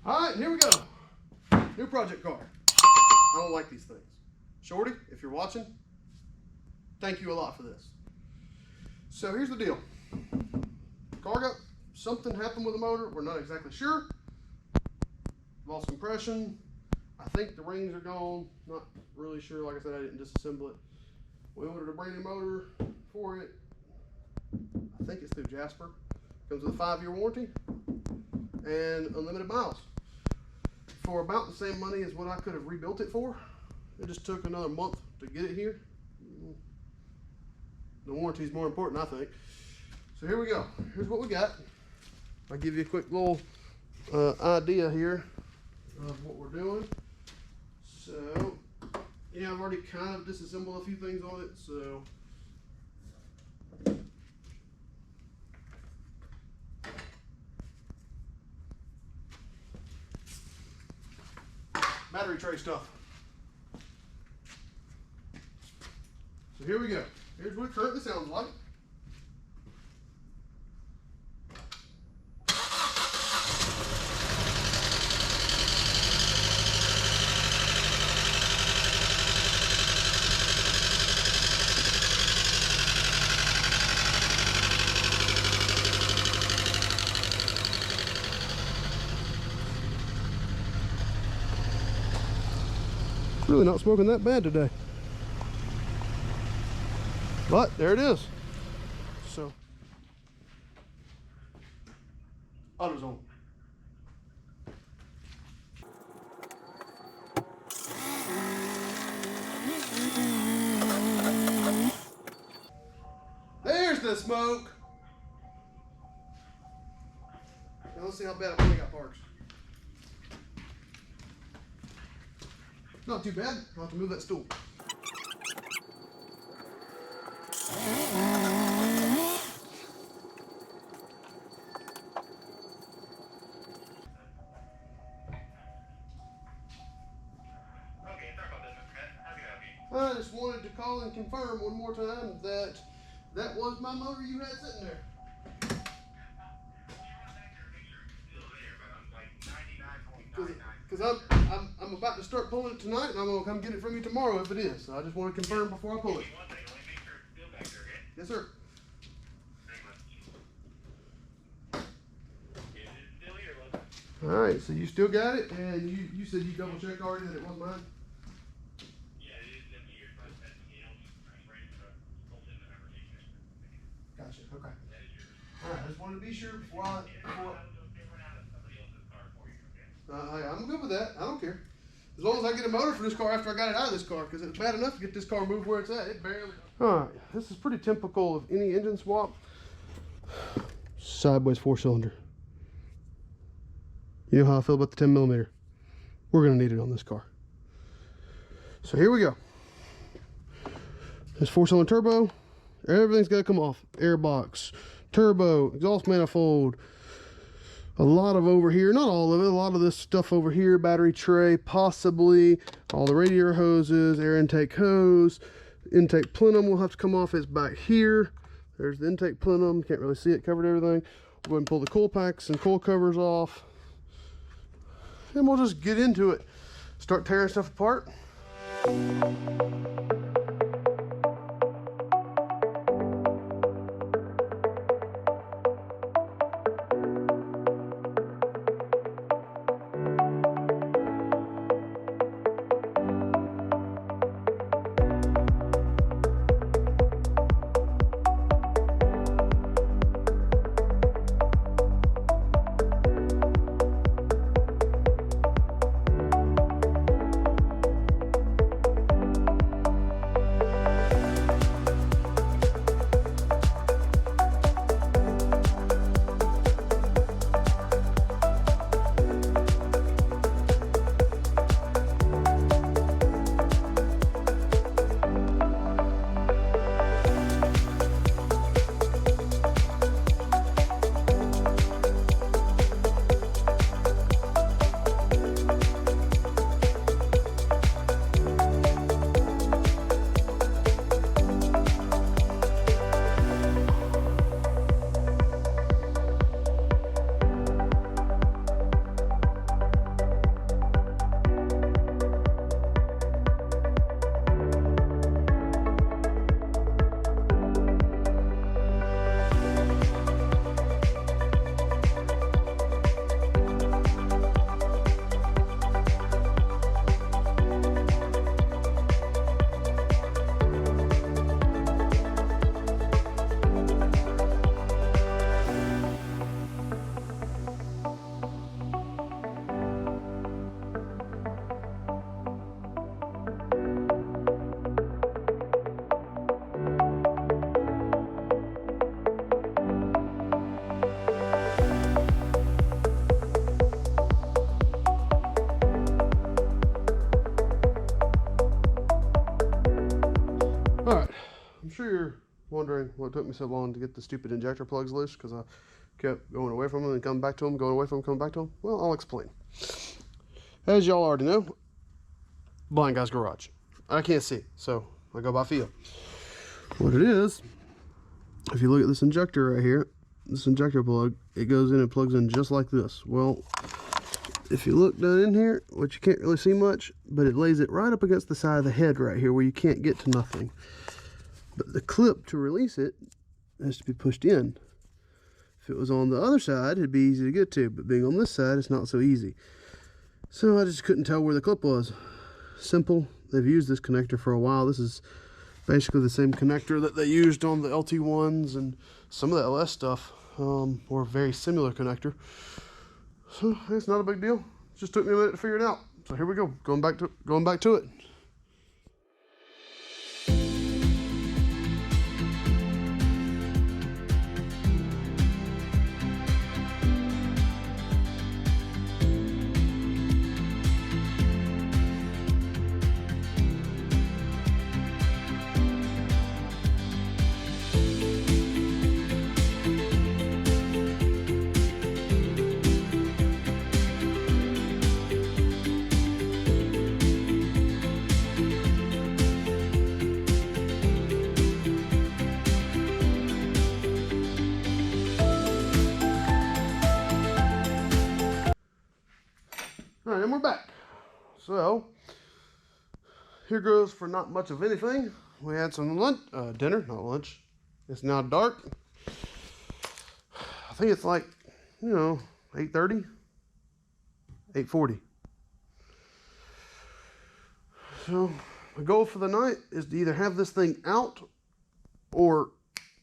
All right, here we go. New project car. I don't like these things. Shorty, if you're watching, thank you a lot for this. So here's the deal. Car got something happened with the motor. We're not exactly sure. Lost compression. I think the rings are gone. Not really sure. Like I said, I didn't disassemble it. We ordered a brand new motor for it. I think it's through Jasper. Comes with a 5-year warranty and unlimited miles. For about the same money as what I could have rebuilt it for. It just took another month to get it here. The warranty is more important, I think. So here we go. Here's what we got. I'll give you a quick little idea here of what we're doing. So, yeah, I've already kind of disassembled a few things on it, so. Battery tray stuff. So here we go. Here's what it currently sounds like. Really not smoking that bad today. But there it is. So, AutoZone. There's the smoke. Now let's see how bad I got parks. Not too bad. I'll have to move that stool. I just wanted to call and confirm one more time that that was my motor you had sitting there. Because I'm about to start pulling it tonight, and I'm going to come get it from you tomorrow if it is. So I just want to confirm before I pull it. Yes, sir. All right, so you still got it, and you said you double checked already that it was mine? Gotcha, okay. All right, I just wanted to be sure before I'm good with that. I don't care. As long as I get a motor for this car after I got it out of this car, because it's bad enough to get this car moved where it's at. It barely. All right, this is pretty typical of any engine swap. Sideways 4-cylinder. You know how I feel about the 10mm. We're going to need it on this car. So here we go. This 4-cylinder turbo. Everything's got to come off. Airbox, turbo, exhaust manifold. A lot of over here, not all of it, a lot of this stuff over here, battery tray, possibly, all the radiator hoses, air intake hose, intake plenum will have to come off. It's back here. There's the intake plenum, can't really see it, covered everything. We'll go ahead and pull the coil packs and coil covers off. And we'll just get into it. Start tearing stuff apart. sure you're wondering what took me so long to get the stupid injector plugs loose, because I kept going away from them and coming back to them, going away from them, coming back to them. Well, I'll explain. As y'all already know, Blind Guy's Garage. I can't see, so I go by feel. What it is, if you look at this injector right here, this injector plug, it goes in and plugs in just like this. Well, if you look down in here, which you can't really see much, but it lays it right up against the side of the head right here where you can't get to nothing. But the clip to release it has to be pushed in. If it was on the other side, it'd be easy to get to, but being on this side, it's not so easy. So I just couldn't tell where the clip was. Simple. They've used this connector for a while. This is basically the same connector that they used on the LT1s and some of the LS stuff, or a very similar connector. So it's not a big deal. It just took me a minute to figure it out. So here we go, going back to it. Alright, and we're back. So, here goes for not much of anything. We had some lunch, dinner, not lunch. It's now dark. I think it's like, 8:30, 8:40. So, the goal for the night is to either have this thing out or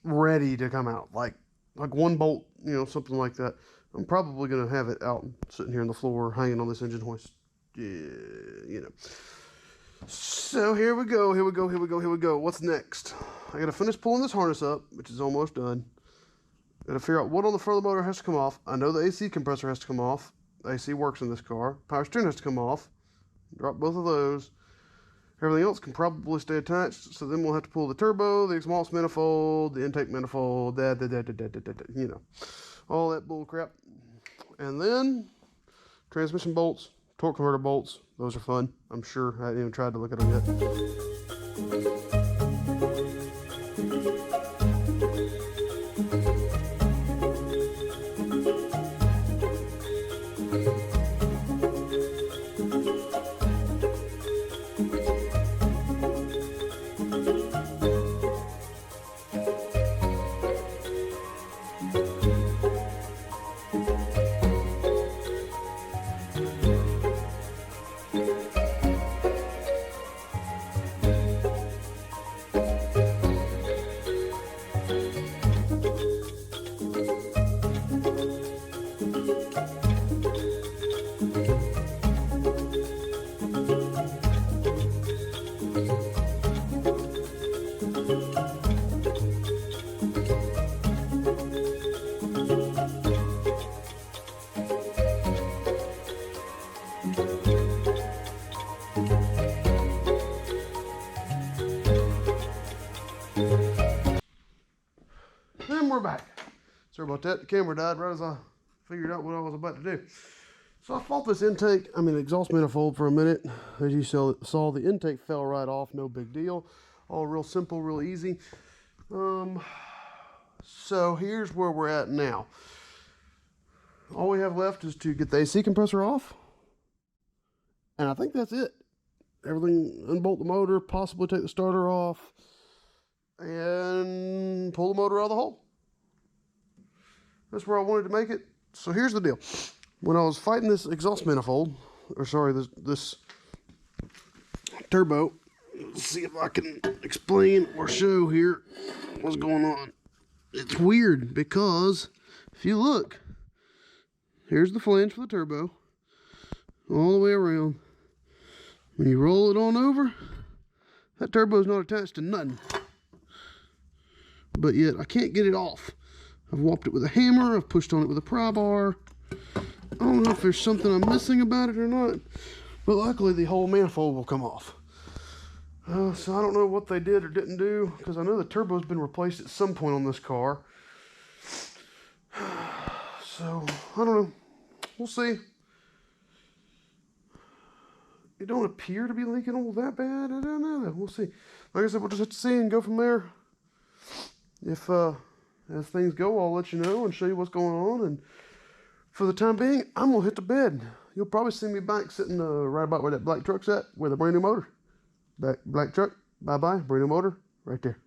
ready to come out. Like one bolt, something like that. I'm probably going to have it out sitting here on the floor, hanging on this engine hoist. Yeah, So here we go. What's next? I got to finish pulling this harness up, which is almost done. Got to figure out what on the front of the motor has to come off. I know the AC compressor has to come off. The AC works in this car. Power steering has to come off. Drop both of those. Everything else can probably stay attached. So then we'll have to pull the turbo, the exhaust manifold, the intake manifold, all that bull crap. And then transmission bolts, torque converter bolts. Those are fun. I'm sure. I haven't even tried to look at them yet. And we're back. Sorry about that. The camera died right as I figured out what I was about to do. So I fought this exhaust manifold for a minute. As you saw, the intake fell right off. No big deal. All real simple, real easy. So here's where we're at now. All we have left is to get the AC compressor off. And I think that's it. Everything, unbolt the motor, possibly take the starter off, and pull the motor out of the hole. That's where I wanted to make it. So here's the deal. When I was fighting this exhaust manifold, this turbo, let's see if I can explain or show here what's going on. It's weird because if you look, here's the flange for the turbo, all the way around. When you roll it on over, that turbo is not attached to nothing. But yet I can't get it off. I've whopped it with a hammer, I've pushed on it with a pry bar. I don't know if there's something I'm missing about it or not, but luckily the whole manifold will come off. So I don't know what they did or didn't do, because I know the turbo's been replaced at some point on this car. So I don't know. We'll see. It don't appear to be leaking all that bad. I don't know. We'll see. Like I said, we'll just have to see and go from there. If as things go, I'll let you know and show you what's going on. And for the time being, I'm gonna hit the bed. You'll probably see me back sitting right about where that black truck's at with a brand new motor. Black truck, bye-bye, brand new motor, right there.